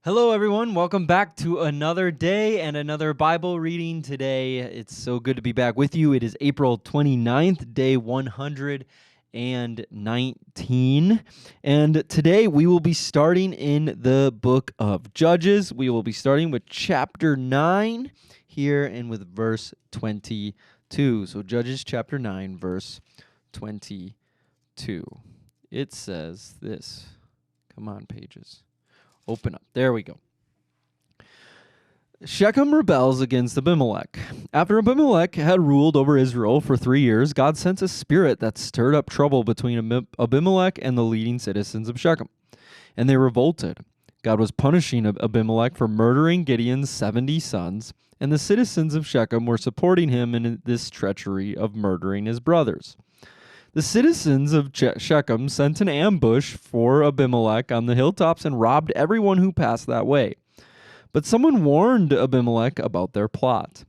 Hello, everyone. Welcome back to another day and another Bible reading today. It's so good to be back with you. It is April 29th, day 119. And today we will be starting in the book of Judges. We will be starting with chapter 9 here and with verse 22. So, Judges chapter 9, verse 22. It says this. Come on, pages. Open up. There we go. Shechem rebels against Abimelech. After Abimelech had ruled over Israel for 3 years, God sent a spirit that stirred up trouble between Abimelech and the leading citizens of Shechem, and they revolted. God was punishing Abimelech for murdering Gideon's 70 sons, and the citizens of Shechem were supporting him in this treachery of murdering his brothers. The citizens of Shechem sent an ambush for Abimelech on the hilltops and robbed everyone who passed that way. But someone warned Abimelech about their plot.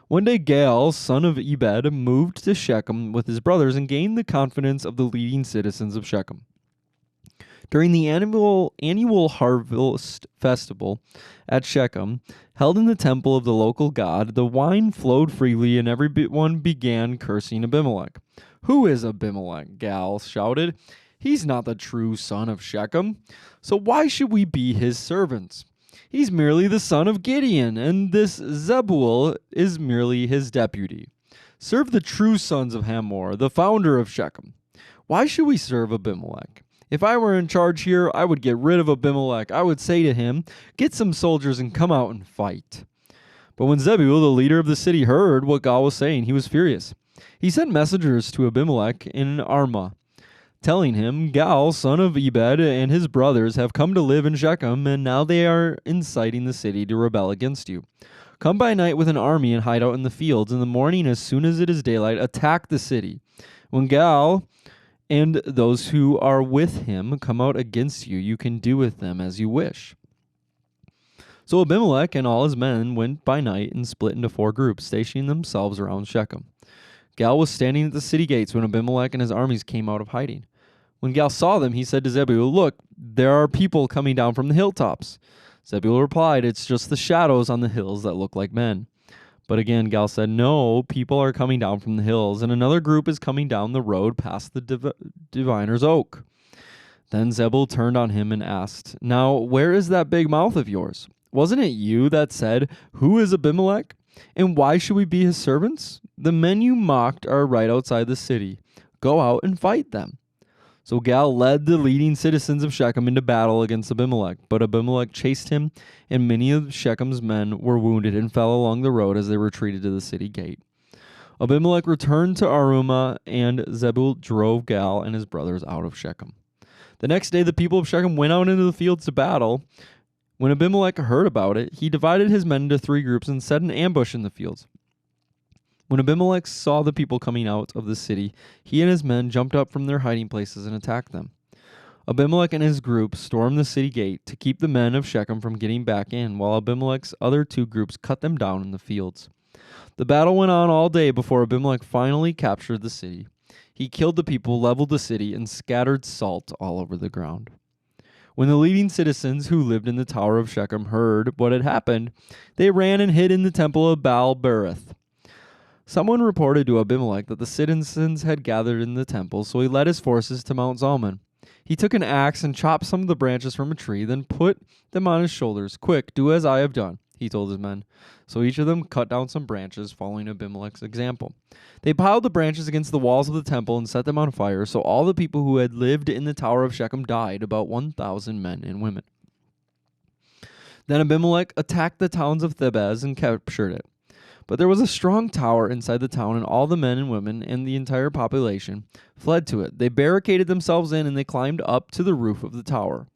One day Gaal, son of Ebed, moved to Shechem with his brothers and gained the confidence of the leading citizens of Shechem. During the annual harvest festival at Shechem, held in the temple of the local god, the wine flowed freely and everyone began cursing Abimelech. "Who is Abimelech?" Gaal shouted. "He's not the true son of Shechem, so why should we be his servants? He's merely the son of Gideon, and this Zebul is merely his deputy. Serve the true sons of Hamor, the founder of Shechem. Why should we serve Abimelech? If I were in charge here, I would get rid of Abimelech. I would say to him, 'Get some soldiers and come out and fight.'" But when Zebul, the leader of the city, heard what Gaal was saying, he was furious. He sent messengers to Abimelech in Armah, telling him, "Gaal, son of Ebed, and his brothers have come to live in Shechem, and now they are inciting the city to rebel against you. Come by night with an army and hide out in the fields. In the morning, as soon as it is daylight, attack the city. When Gaal and those who are with him come out against you, you can do with them as you wish." So Abimelech and all his men went by night and split into 4 groups, stationing themselves around Shechem. Gaal was standing at the city gates when Abimelech and his armies came out of hiding. When Gaal saw them, he said to Zebul, "Look, there are people coming down from the hilltops." Zebul replied, "It's just the shadows on the hills that look like men." But again, Gaal said, "No, people are coming down from the hills, and another group is coming down the road past the diviner's oak." Then Zebul turned on him and asked, "Now, where is that big mouth of yours? Wasn't it you that said, 'Who is Abimelech? And why should we be his servants?' The men you mocked are right outside the city. Go out and fight them." So Gaal led the leading citizens of Shechem into battle against Abimelech, but Abimelech chased him, and many of Shechem's men were wounded and fell along the road as they retreated to the city gate. Abimelech returned to Arumah, and Zebul drove Gaal and his brothers out of Shechem. The next day the people of Shechem went out into the fields to battle. When Abimelech heard about it, he divided his men into 3 groups and set an ambush in the fields. When Abimelech saw the people coming out of the city, he and his men jumped up from their hiding places and attacked them. Abimelech and his group stormed the city gate to keep the men of Shechem from getting back in, while Abimelech's other 2 groups cut them down in the fields. The battle went on all day before Abimelech finally captured the city. He killed the people, leveled the city, and scattered salt all over the ground. When the leading citizens who lived in the tower of Shechem heard what had happened, they ran and hid in the temple of Baal-berith. Someone reported to Abimelech that the citizens had gathered in the temple, so he led his forces to Mount Zalmon. He took an axe and chopped some of the branches from a tree, then put them on his shoulders. "Quick, do as I have done," he told his men. So each of them cut down some branches, following Abimelech's example. They piled the branches against the walls of the temple and set them on fire, so all the people who had lived in the tower of Shechem died, about 1,000 men and women. Then Abimelech attacked the towns of Thebez and captured it. But there was a strong tower inside the town, and all the men and women and the entire population fled to it. They barricaded themselves in, and they climbed up to the roof of the tower.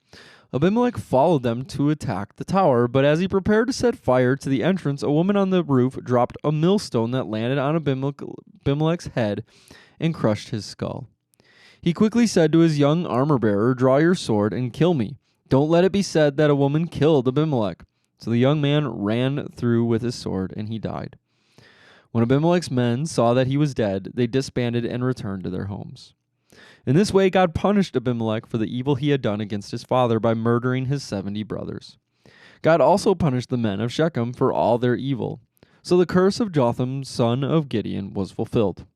Abimelech followed them to attack the tower, but as he prepared to set fire to the entrance, a woman on the roof dropped a millstone that landed on Abimelech's head and crushed his skull. He quickly said to his young armor-bearer, "Draw your sword and kill me. Don't let it be said that a woman killed Abimelech." So the young man ran through with his sword, and he died. When Abimelech's men saw that he was dead, they disbanded and returned to their homes. In this way, God punished Abimelech for the evil he had done against his father by murdering his 70 brothers. God also punished the men of Shechem for all their evil. So the curse of Jotham, son of Gideon, was fulfilled.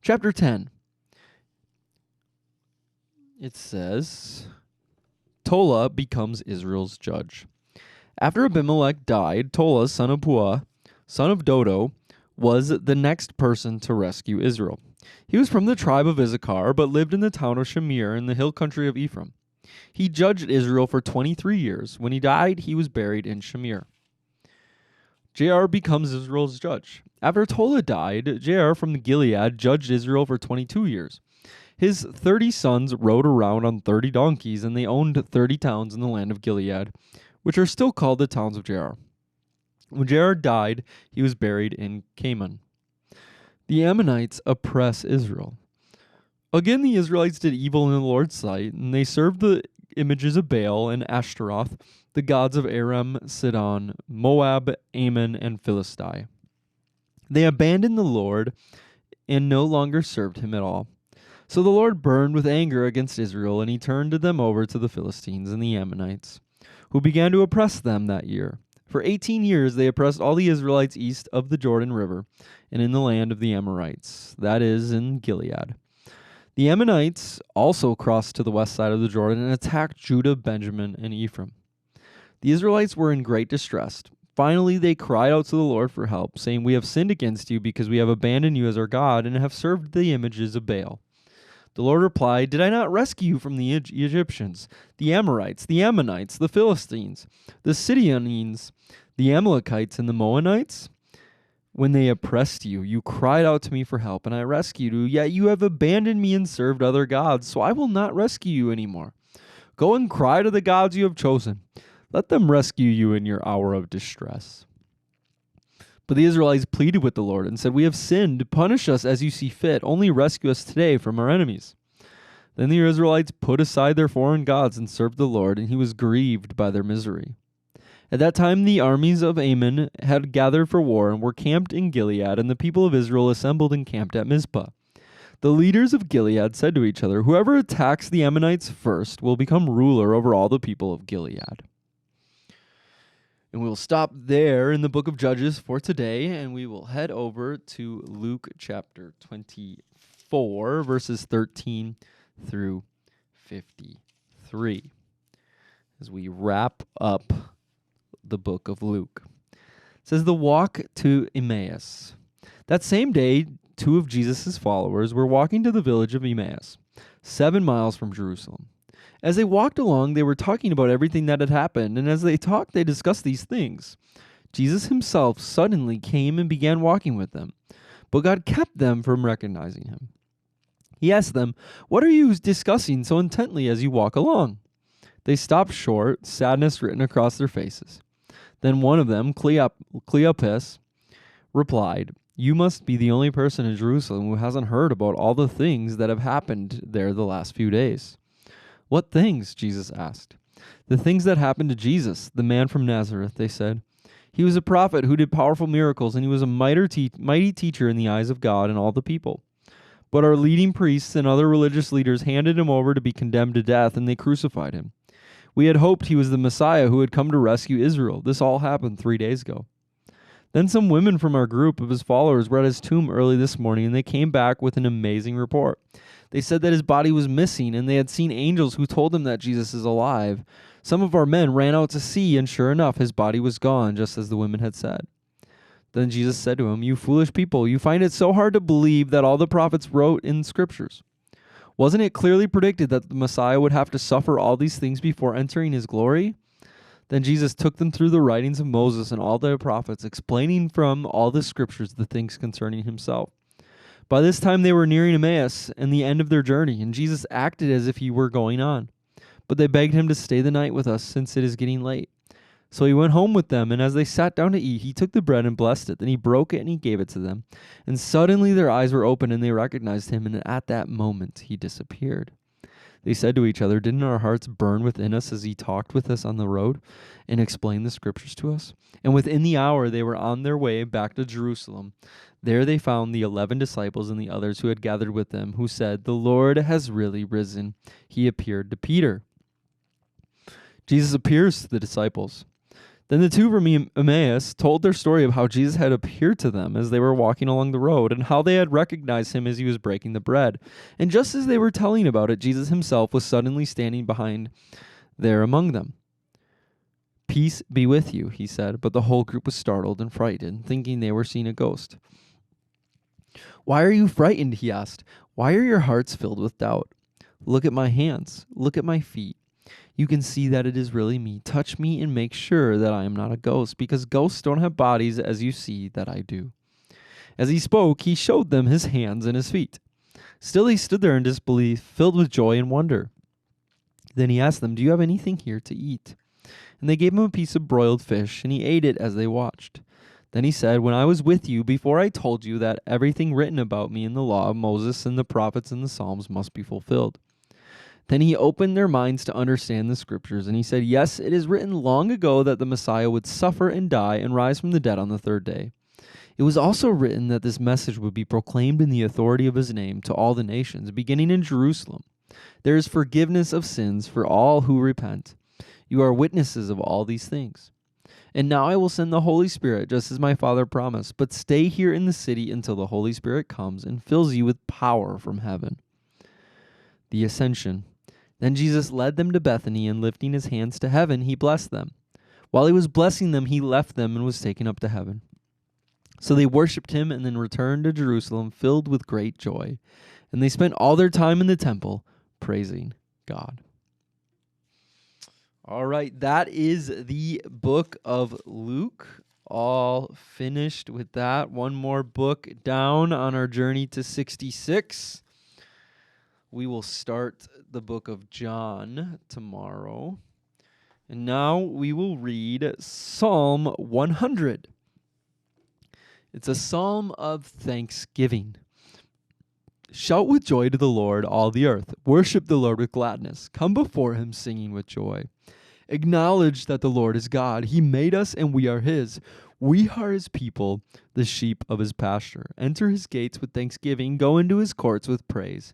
Chapter 10. It says, Tola becomes Israel's judge. After Abimelech died, Tola, son of Puah, son of Dodo, was the next person to rescue Israel. He was from the tribe of Issachar, but lived in the town of Shamir in the hill country of Ephraim. He judged Israel for 23 years. When he died, he was buried in Shamir. Jair becomes Israel's judge. After Tola died, Jair from the Gilead judged Israel for 22 years. His 30 sons rode around on 30 donkeys, and they owned 30 towns in the land of Gilead, which are still called the towns of Jair. When Jair died, he was buried in Canaan. The Ammonites oppress Israel. Again, the Israelites did evil in the Lord's sight, and they served the images of Baal and Ashtaroth, the gods of Aram, Sidon, Moab, Ammon, and Philistine. They abandoned the Lord and no longer served him at all. So the Lord burned with anger against Israel, and he turned them over to the Philistines and the Ammonites, who began to oppress them that year. For 18 years they oppressed all the Israelites east of the Jordan River and in the land of the Amorites, that is, in Gilead. The Ammonites also crossed to the west side of the Jordan and attacked Judah, Benjamin, and Ephraim. The Israelites were in great distress. Finally, they cried out to the Lord for help, saying, "We have sinned against you because we have abandoned you as our God and have served the images of Baal." The Lord replied, "Did I not rescue you from the Egyptians, the Amorites, the Ammonites, the Philistines, the Sidonians, the Amalekites, and the Moabites? When they oppressed you, you cried out to me for help, and I rescued you, yet you have abandoned me and served other gods, so I will not rescue you anymore. Go and cry to the gods you have chosen. Let them rescue you in your hour of distress." But the Israelites pleaded with the Lord and said, "We have sinned. Punish us as you see fit. Only rescue us today from our enemies." Then the Israelites put aside their foreign gods and served the Lord, and he was grieved by their misery. At that time the armies of Ammon had gathered for war and were camped in Gilead, and the people of Israel assembled and camped at Mizpah. The leaders of Gilead said to each other, "Whoever attacks the Ammonites first will become ruler over all the people of Gilead." And we'll stop there in the book of Judges for today, and we will head over to Luke chapter 24, verses 13 through 53, as we wrap up the book of Luke. It says, the walk to Emmaus. That same day, two of Jesus' followers were walking to the village of Emmaus, 7 miles from Jerusalem. As they walked along, they were talking about everything that had happened, and as they talked, they discussed these things. Jesus himself suddenly came and began walking with them, but God kept them from recognizing him. He asked them, "What are you discussing so intently as you walk along?" They stopped short, sadness written across their faces. Then one of them, Cleopas, replied, "You must be the only person in Jerusalem who hasn't heard about all the things that have happened there the last few days." "What things?" Jesus asked. "The things that happened to Jesus, the man from Nazareth," they said. "He was a prophet who did powerful miracles, and he was a mighty teacher in the eyes of God and all the people. But our leading priests and other religious leaders handed him over to be condemned to death, and they crucified him. We had hoped he was the Messiah who had come to rescue Israel. This all happened 3 days ago." Then some women from our group of his followers were at his tomb early this morning, and they came back with an amazing report. They said that his body was missing, and they had seen angels who told them that Jesus is alive. Some of our men ran out to see, and sure enough, his body was gone, just as the women had said. Then Jesus said to him, "You foolish people, you find it so hard to believe that all the prophets wrote in scriptures. Wasn't it clearly predicted that the Messiah would have to suffer all these things before entering his glory?" Then Jesus took them through the writings of Moses and all the prophets, explaining from all the scriptures the things concerning himself. By this time they were nearing Emmaus and the end of their journey, and Jesus acted as if he were going on. But they begged him to stay the night with us, since it is getting late. So he went home with them, and as they sat down to eat, he took the bread and blessed it. Then he broke it and he gave it to them. And suddenly their eyes were opened, and they recognized him, and at that moment he disappeared. They said to each other, "Didn't our hearts burn within us as he talked with us on the road and explained the scriptures to us?" And within the hour they were on their way back to Jerusalem. There they found the 11 disciples and the others who had gathered with them, who said, "The Lord has really risen. He appeared to Peter." Jesus appears to the disciples. Then the two from Emmaus told their story of how Jesus had appeared to them as they were walking along the road, and how they had recognized him as he was breaking the bread. And just as they were telling about it, Jesus himself was suddenly standing behind there among them. "Peace be with you," he said, but the whole group was startled and frightened, thinking they were seeing a ghost. "Why are you frightened?" he asked. "Why are your hearts filled with doubt? Look at my hands. Look at my feet. You can see that it is really me. Touch me and make sure that I am not a ghost, because ghosts don't have bodies as you see that I do." As he spoke, he showed them his hands and his feet. Still he stood there in disbelief, filled with joy and wonder. Then he asked them, "Do you have anything here to eat?" And they gave him a piece of broiled fish, and he ate it as they watched. Then he said, "When I was with you, before I told you that everything written about me in the law of Moses and the prophets and the Psalms must be fulfilled." Then he opened their minds to understand the scriptures, and he said, "Yes, it is written long ago that the Messiah would suffer and die and rise from the dead on the third day. It was also written that this message would be proclaimed in the authority of his name to all the nations, beginning in Jerusalem. There is forgiveness of sins for all who repent. You are witnesses of all these things. And now I will send the Holy Spirit, just as my Father promised, but stay here in the city until the Holy Spirit comes and fills you with power from heaven." The Ascension. Then Jesus led them to Bethany, and lifting his hands to heaven, he blessed them. While he was blessing them, he left them and was taken up to heaven. So they worshipped him and then returned to Jerusalem filled with great joy. And they spent all their time in the temple praising God. All right, that is the book of Luke. All finished with that. One more book down on our journey to 66. We will start the book of John tomorrow. And now we will read Psalm 100. It's a psalm of thanksgiving. "Shout with joy to the Lord, all the earth. Worship the Lord with gladness. Come before him singing with joy. Acknowledge that the Lord is God. He made us and we are his. We are his people, the sheep of his pasture. Enter his gates with thanksgiving. Go into his courts with praise.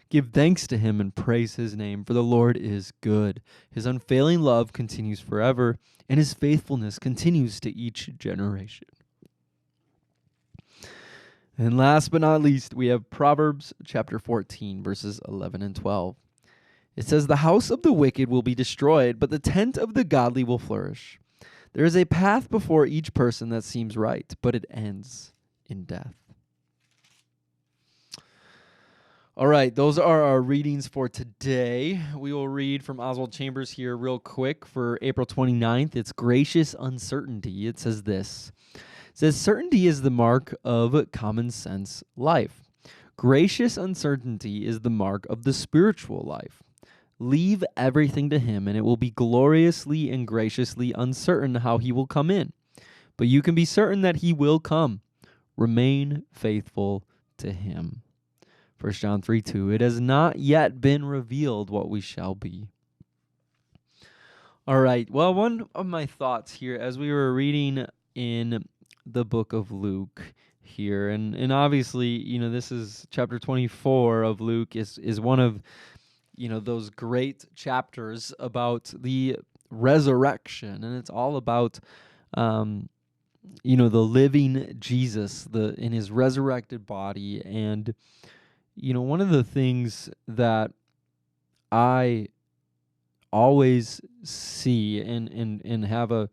Give thanks to him and praise his name, for the Lord is good. His unfailing love continues forever, and his faithfulness continues to each generation." And last but not least, we have Proverbs chapter 14, verses 11 and 12. It says, "The house of the wicked will be destroyed, but the tent of the godly will flourish. There is a path before each person that seems right, but it ends in death." All right, those are our readings for today. We will read from Oswald Chambers here real quick for April 29th. It's gracious uncertainty. It says this. It says, "Certainty is the mark of common sense life. Gracious uncertainty is the mark of the spiritual life. Leave everything to him, and it will be gloriously and graciously uncertain how he will come in. But you can be certain that he will come. Remain faithful to him." 1 John 3:2, "It has not yet been revealed what we shall be." All right, well, one of my thoughts here as we were reading in the book of Luke here, and obviously, this is chapter 24 of Luke is one of, those great chapters about the resurrection, and it's all about, the living Jesus, in his resurrected body, and one of the things that I always see and have an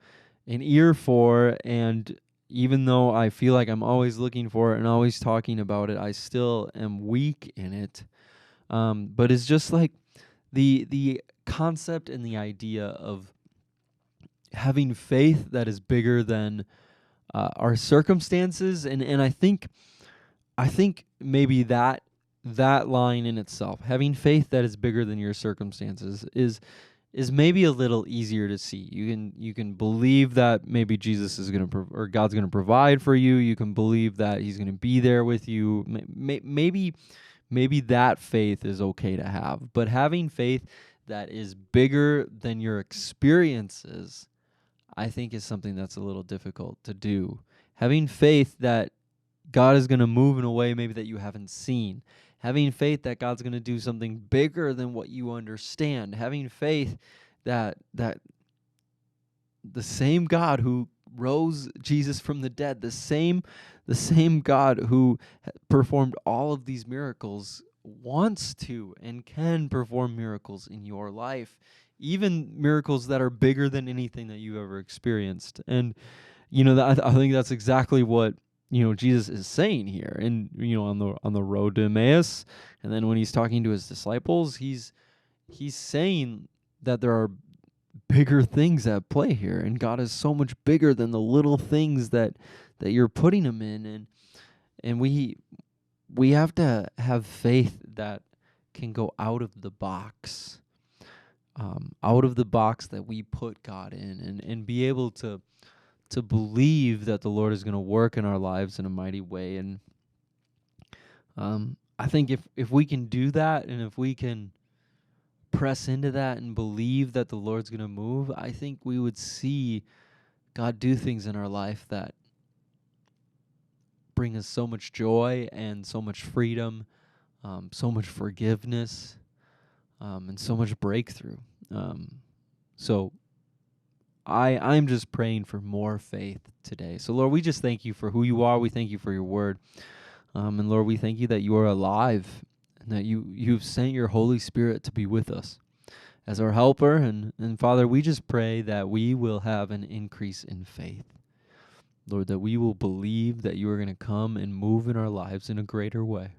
ear for, and even though I feel like I'm always looking for it and always talking about it, I still am weak in it. But it's just like the concept and the idea of having faith that is bigger than our circumstances, and I think maybe that line in itself, having faith that is bigger than your circumstances, is maybe a little easier to see. You can believe that maybe Jesus is going to or God's going to provide for you. You can believe that he's going to be there with you. Maybe that faith is okay to have. But having faith that is bigger than your experiences, I think is something that's a little difficult to do. Having faith that God is going to move in a way maybe that you haven't seen. Having faith that God's going to do something bigger than what you understand. Having faith that the same God who rose Jesus from the dead, the same God who performed all of these miracles wants to and can perform miracles in your life, even miracles that are bigger than anything that you ever experienced. And I think that's exactly what Jesus is saying here, and on the road to Emmaus, and then when he's talking to his disciples, he's saying that there are bigger things at play here, and God is so much bigger than the little things that you're putting him in, and we have to have faith that can go out of the box, that we put God in, and be able to believe that the Lord is going to work in our lives in a mighty way. And I think if we can do that, and if we can press into that and believe that the Lord's going to move, I think we would see God do things in our life that bring us so much joy and so much freedom, so much forgiveness, and so much breakthrough. So I'm just praying for more faith today. So Lord, we just thank you for who you are. We thank you for your word. And Lord, we thank you that you are alive, and that you've sent your Holy Spirit to be with us as our helper. And Father, we just pray that we will have an increase in faith. Lord, that we will believe that you are going to come and move in our lives in a greater way.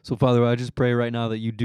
So Father, I just pray right now that you do